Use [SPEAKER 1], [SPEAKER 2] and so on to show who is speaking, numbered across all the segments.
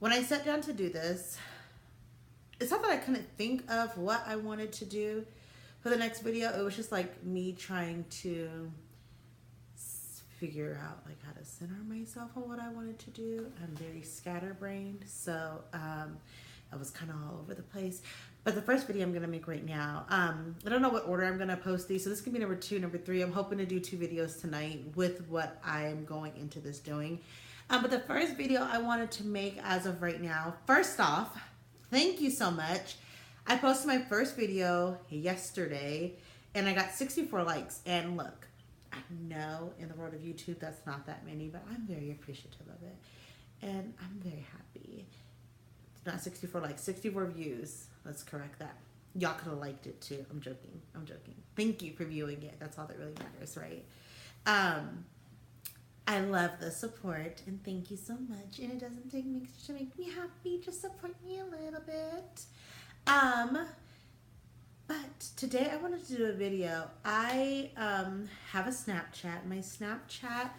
[SPEAKER 1] when I sat down to do this, it's not that I couldn't think of what I wanted to do for the next video. It was just like me trying to figure out like how to center myself on what I wanted to do. I'm very scatterbrained, so I was kind of all over the place. But the first video I'm gonna make right now, I don't know what order I'm gonna post these, so this could be number 2, number 3. I'm hoping to do 2 videos tonight with what I'm going into this doing. But the first video I wanted to make as of right now, first off, thank you so much. I posted my first video yesterday and I got 64 likes. And look, I know in the world of YouTube that's not that many, but I'm very appreciative of it. And I'm very happy. It's not 64 likes, 64 views. Let's correct that. Y'all could have liked it too. I'm joking. I'm joking. Thank you for viewing it. That's all that really matters, right? I love the support and thank you so much. And it doesn't take much to make me happy. Just support me a little bit. But today I wanted to do a video. I have a Snapchat. My Snapchat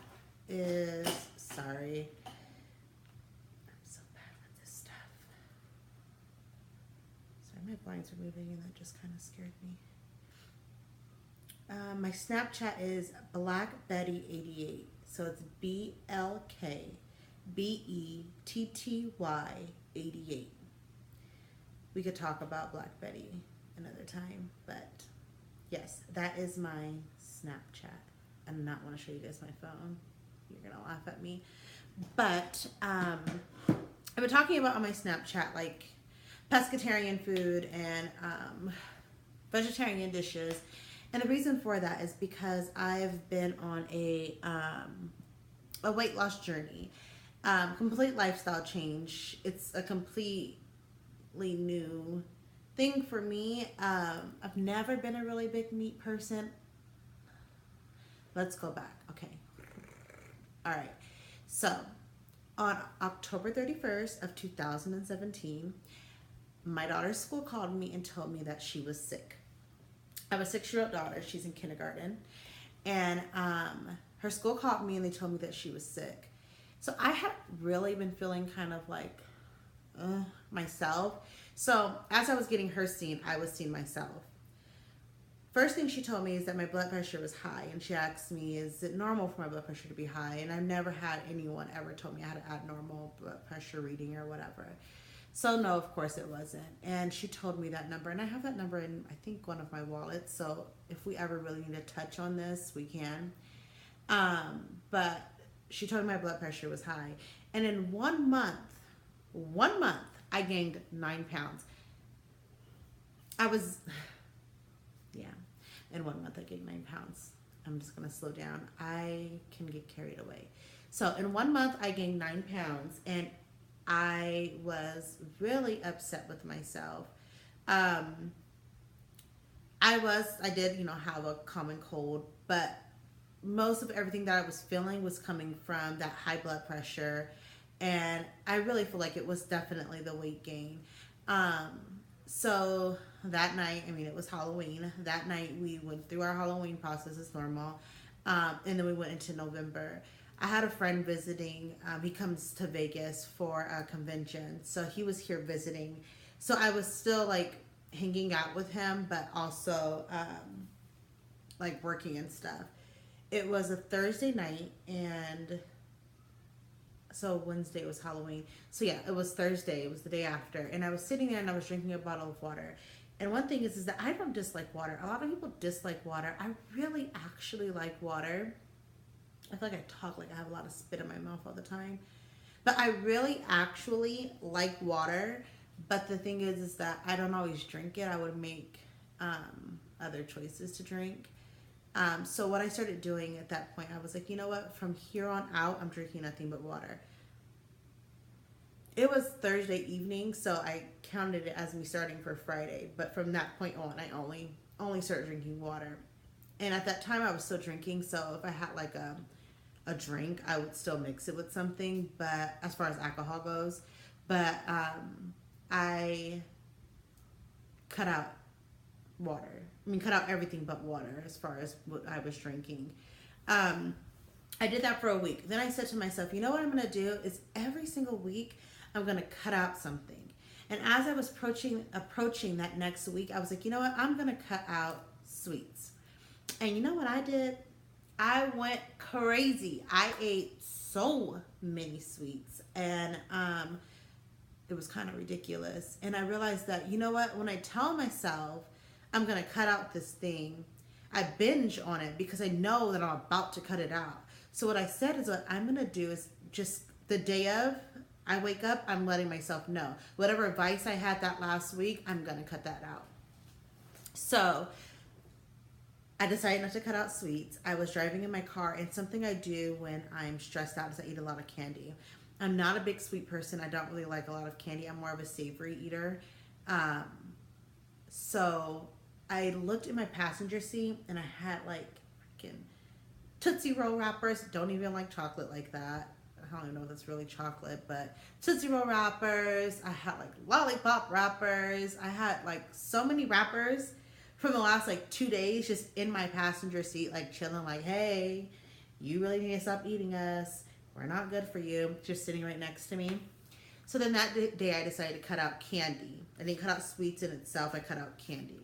[SPEAKER 1] is, sorry, I'm so bad with this stuff. Sorry, my blinds are moving and that just kind of scared me. My Snapchat is Black Betty 88. So it's BLKBETTY 88. We could talk about Black Betty another time, but yes, that is my Snapchat. I do not want to show you guys my phone. You're gonna laugh at me. But I've been talking about on my Snapchat like pescatarian food and vegetarian dishes. And the reason for that is because I've been on a weight loss journey, complete lifestyle change. It's a completely new thing for me. I've never been a really big meat person. Let's go back. Okay. All right. So on October 31st of 2017, my daughter's school called me and told me that she was sick. I have a 6-year-old daughter. She's in kindergarten. And her school called me and they told me that she was sick. So I had really been feeling kind of like myself. So as I was getting her seen, I was seeing myself. First thing she told me is that my blood pressure was high. And she asked me, is it normal for my blood pressure to be high? And I've never had anyone ever told me I had an abnormal blood pressure reading or whatever. So no, of course it wasn't. And she told me that number. And I have that number in, I think, one of my wallets. So if we ever really need to touch on this, we can. But she told me my blood pressure was high. And in 1 month, I gained 9 pounds. In 1 month I gained 9 pounds. I'm just going to slow down. I can get carried away. So in 1 month I gained 9 pounds and I was really upset with myself. I did, have a common cold, but most of everything that I was feeling was coming from that high blood pressure. And I really feel like it was definitely the weight gain. So that night, it was Halloween. That night we went through our Halloween process as normal. And then we went into November. I had a friend visiting. He comes to Vegas for a convention. So he was here visiting. So I was still like hanging out with him, but also like working and stuff. It was a Thursday night and so Wednesday was Halloween. So yeah, it was Thursday. It was the day after. And I was sitting there and I was drinking a bottle of water. And one thing is that I don't dislike water. A lot of people dislike water. I really actually like water. I feel like I talk like I have a lot of spit in my mouth all the time. But I really actually like water. But the thing is that I don't always drink it. I would make other choices to drink. So what I started doing at that point, I was like, you know what? From here on out, I'm drinking nothing but water. It was Thursday evening, so I counted it as me starting for Friday. But from that point on, I only started drinking water. And at that time, I was still drinking. So if I had like a drink, I would still mix it with something. But as far as alcohol goes, but I cut out water. Cut out everything but water as far as what I was drinking. I did that for a week. Then I said to myself, you know what I'm going to do is every single week I'm going to cut out something. And as I was approaching that next week, I was like, you know what? I'm going to cut out sweets. And you know what I did? I went crazy. I ate so many sweets, and it was kind of ridiculous. And I realized that, you know what? When I tell myself I'm going to cut out this thing, I binge on it because I know that I'm about to cut it out. So what I said is, what I'm going to do is just the day of I wake up, I'm letting myself know. Whatever advice I had that last week, I'm going to cut that out. So I decided not to cut out sweets. I was driving in my car, and something I do when I'm stressed out is I eat a lot of candy. I'm not a big sweet person. I don't really like a lot of candy. I'm more of a savory eater. So I looked in my passenger seat, and I had like freaking Tootsie Roll wrappers. Don't even like chocolate like that. I don't even know if it's really chocolate, but Tootsie Roll wrappers. I had like lollipop wrappers. I had like so many wrappers from the last like 2 days just in my passenger seat, like chilling, like, hey, you really need to stop eating us. We're not good for you. Just sitting right next to me. So then that day I decided to cut out candy. I didn't cut out sweets in itself. I cut out candy.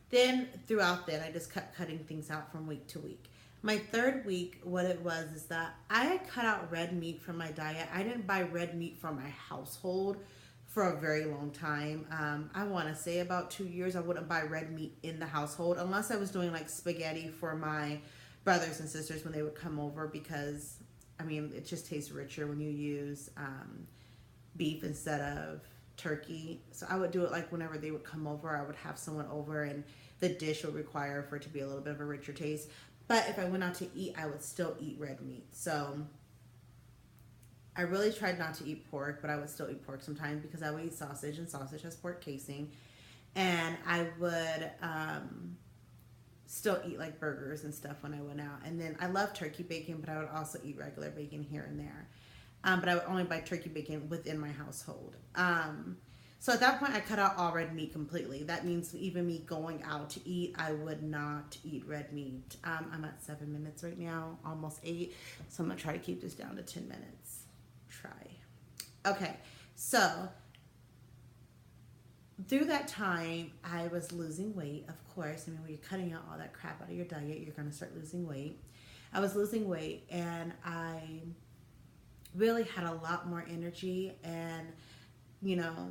[SPEAKER 1] Then throughout that, I just kept cutting things out from week to week. My third week, what it was is that I had cut out red meat from my diet. I didn't buy red meat for my household for a very long time. I want to say about 2 years, I wouldn't buy red meat in the household unless I was doing like spaghetti for my brothers and sisters when they would come over, because I mean, it just tastes richer when you use beef instead of turkey. So I would do it like whenever they would come over, I would have someone over and the dish would require for it to be a little bit of a richer taste. But if I went out to eat, I would still eat red meat. So I really tried not to eat pork, but I would still eat pork sometimes because I would eat sausage, and sausage has pork casing. And I would still eat like burgers and stuff when I went out. And then I love turkey bacon, but I would also eat regular bacon here and there. But I would only buy turkey bacon within my household. So at that point, I cut out all red meat completely. That means even me going out to eat, I would not eat red meat. I'm at 7 minutes right now, almost 8. So I'm going to try to keep this down to 10 minutes. Okay, so through that time, I was losing weight, of course. I mean, when you're cutting out all that crap out of your diet, you're going to start losing weight. I was losing weight, and I really had a lot more energy, and, you know,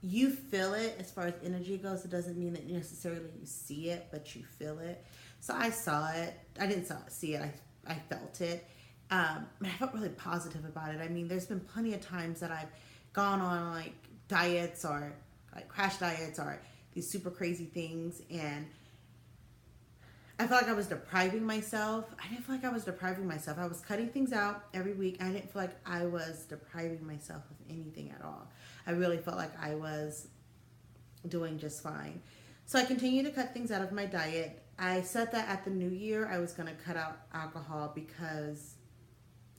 [SPEAKER 1] you feel it as far as energy goes. It doesn't mean that necessarily you see it, but you feel it. So I saw it. I didn't see it. I felt it. And I felt really positive about it. I mean, there's been plenty of times that I've gone on like diets or like crash diets or these super crazy things, and I felt like I was depriving myself. I didn't feel like I was depriving myself. I was cutting things out every week. I didn't feel like I was depriving myself of anything at all. I really felt like I was doing just fine. So I continued to cut things out of my diet. I said that at the new year I was going to cut out alcohol because,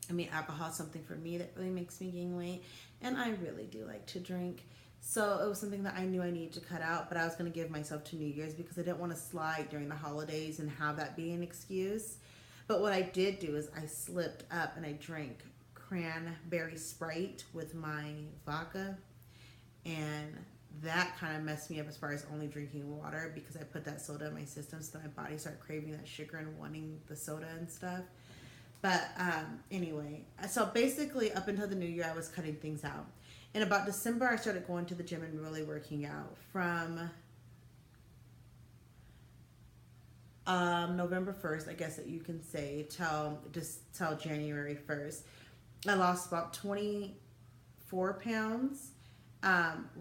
[SPEAKER 1] I mean, alcohol is something for me that really makes me gain weight, and I really do like to drink. So it was something that I knew I needed to cut out, but I was going to give myself to New Year's because I didn't want to slide during the holidays and have that be an excuse. But what I did do is I slipped up and I drank cranberry Sprite with my vodka, and that kind of messed me up as far as only drinking water, because I put that soda in my system, so my body started craving that sugar and wanting the soda and stuff. But anyway, so basically up until the new year, I was cutting things out. In about December, I started going to the gym and really working out. From November 1st, I guess that you can say, till January 1st, I lost about 24 pounds.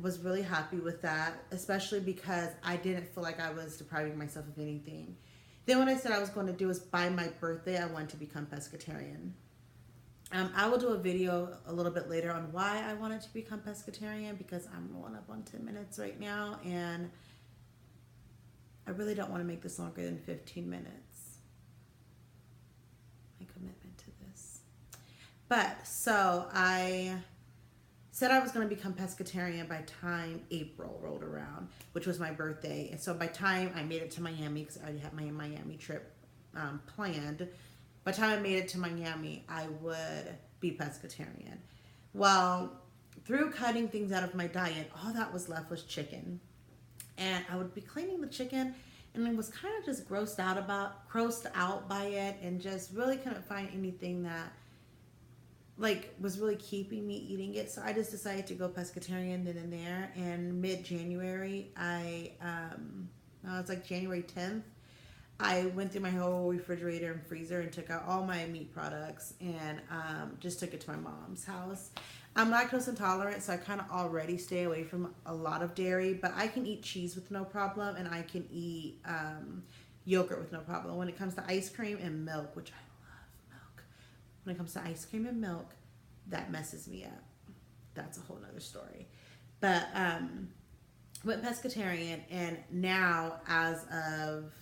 [SPEAKER 1] Was really happy with that, especially because I didn't feel like I was depriving myself of anything. Then what I said I was going to do is by my birthday, I wanted to become pescatarian. I will do a video a little bit later on why I wanted to become pescatarian, because I'm rolling up on 10 minutes right now, and I really don't want to make this longer than 15 minutes. My commitment to this. But, so I said I was going to become pescatarian by time April rolled around, which was my birthday. And so by time I made it to Miami, because I already had my Miami trip planned, by the time I made it to Miami, I would be pescatarian. Well, through cutting things out of my diet, all that was left was chicken. And I would be cleaning the chicken and I was kind of just grossed out by it, and just really couldn't find anything that like was really keeping me eating it. So I just decided to go pescatarian then and there. And mid January, no, it's like January 10th, I went through my whole refrigerator and freezer and took out all my meat products, and just took it to my mom's house. I'm lactose intolerant, so I kind of already stay away from a lot of dairy, but I can eat cheese with no problem, and I can eat yogurt with no problem. When it comes to ice cream and milk, which I love milk, when it comes to ice cream and milk, that messes me up. That's a whole nother story. But went pescatarian, and now, as of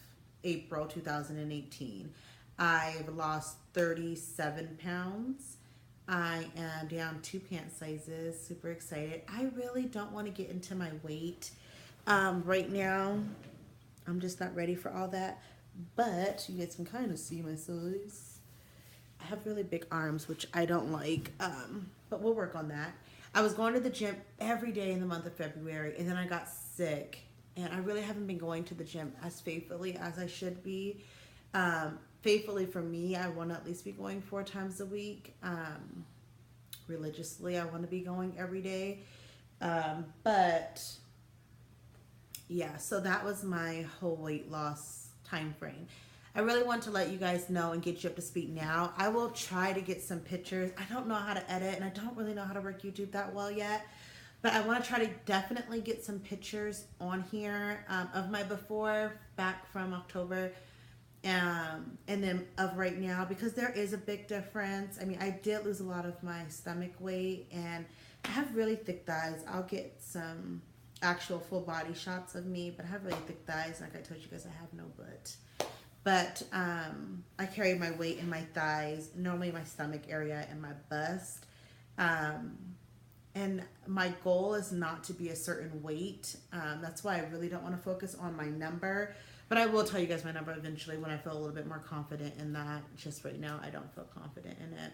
[SPEAKER 1] April 2018, I've lost 37 pounds. I am down 2 pant sizes. Super excited. I really don't want to get into my weight right now. I'm just not ready for all that. But you guys can kind of see my size. I have really big arms, which I don't like. But we'll work on that. I was going to the gym every day in the month of February, and then I got sick. And I really haven't been going to the gym as faithfully as I should be. Faithfully for me, I want to at least be going 4 times a week. Religiously, I want to be going every day. But yeah, so that was my whole weight loss time frame. I really want to let you guys know and get you up to speed now. I will try to get some pictures. I don't know how to edit, and I don't really know how to work YouTube that well yet. But I want to try to definitely get some pictures on here of my before back from October, and then of right now, because there is a big difference. I mean, I did lose a lot of my stomach weight, and I have really thick thighs. I'll get some actual full body shots of me, but I have really thick thighs. Like I told you guys, I have no butt. But I carry my weight in my thighs, normally my stomach area and my bust. And my goal is not to be a certain weight. That's why I really don't want to focus on my number. But I will tell you guys my number eventually when I feel a little bit more confident in that. Just right now, I don't feel confident in it.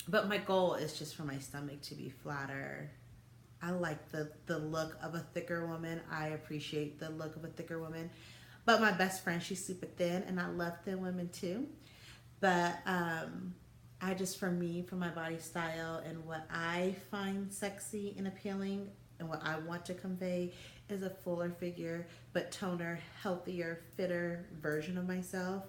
[SPEAKER 1] But my goal is just for my stomach to be flatter. I like the look of a thicker woman. I appreciate the look of a thicker woman. But my best friend, she's super thin, and I love thin women too. But I just, for me, for my body style and what I find sexy and appealing and what I want to convey is a fuller figure, but toner, healthier, fitter version of myself.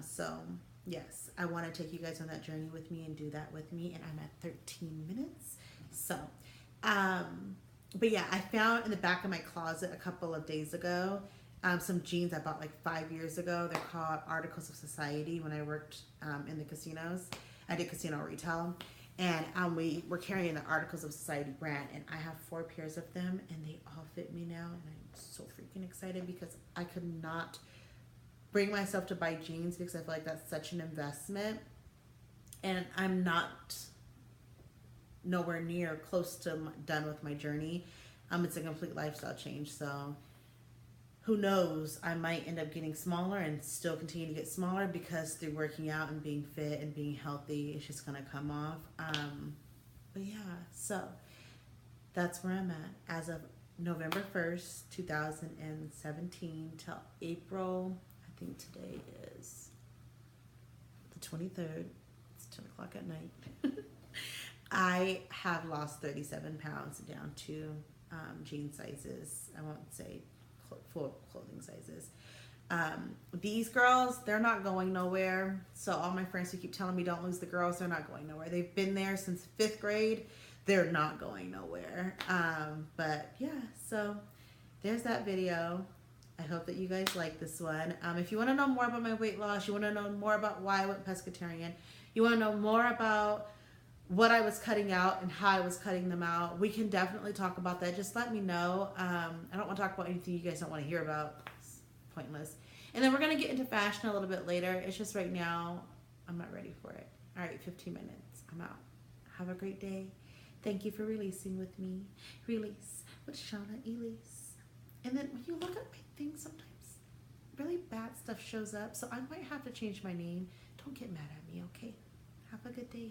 [SPEAKER 1] So yes, I want to take you guys on that journey with me and do that with me. And I'm at 13 minutes. So, but yeah, I found in the back of my closet a couple of days ago some jeans I bought like 5 years ago. They're called Articles of Society. When I worked in the casinos, I did casino retail, and we were carrying the Articles of Society brand, and I have 4 pairs of them, and they all fit me now, and I'm so freaking excited because I could not bring myself to buy jeans because I feel like that's such an investment, and I'm not nowhere near close to done with my journey. It's a complete lifestyle change, so who knows, I might end up getting smaller and still continue to get smaller because through working out and being fit and being healthy, it's just going to come off. But yeah, so that's where I'm at as of November 1st, 2017 till April, I think today is the 23rd. It's 10 o'clock at night. I have lost 37 pounds down to jean sizes. I won't say full clothing sizes. These girls, they're not going nowhere. So all my friends who keep telling me don't lose the girls, they're not going nowhere. They've been there since 5th grade. They're not going nowhere. But yeah, so there's that video. I hope that you guys like this one. If you want to know more about my weight loss, you want to know more about why I went pescatarian, you want to know more about what I was cutting out and how I was cutting them out, we can definitely talk about that. Just let me know. I don't want to talk about anything you guys don't want to hear about. It's pointless. And then we're going to get into fashion a little bit later. It's just right now, I'm not ready for it. All right, 15 minutes. I'm out. Have a great day. Thank you for releasing with me. Release with Shauna Elise. And then when you look at my thing, sometimes really bad stuff shows up. So I might have to change my name. Don't get mad at me, okay? Have a good day.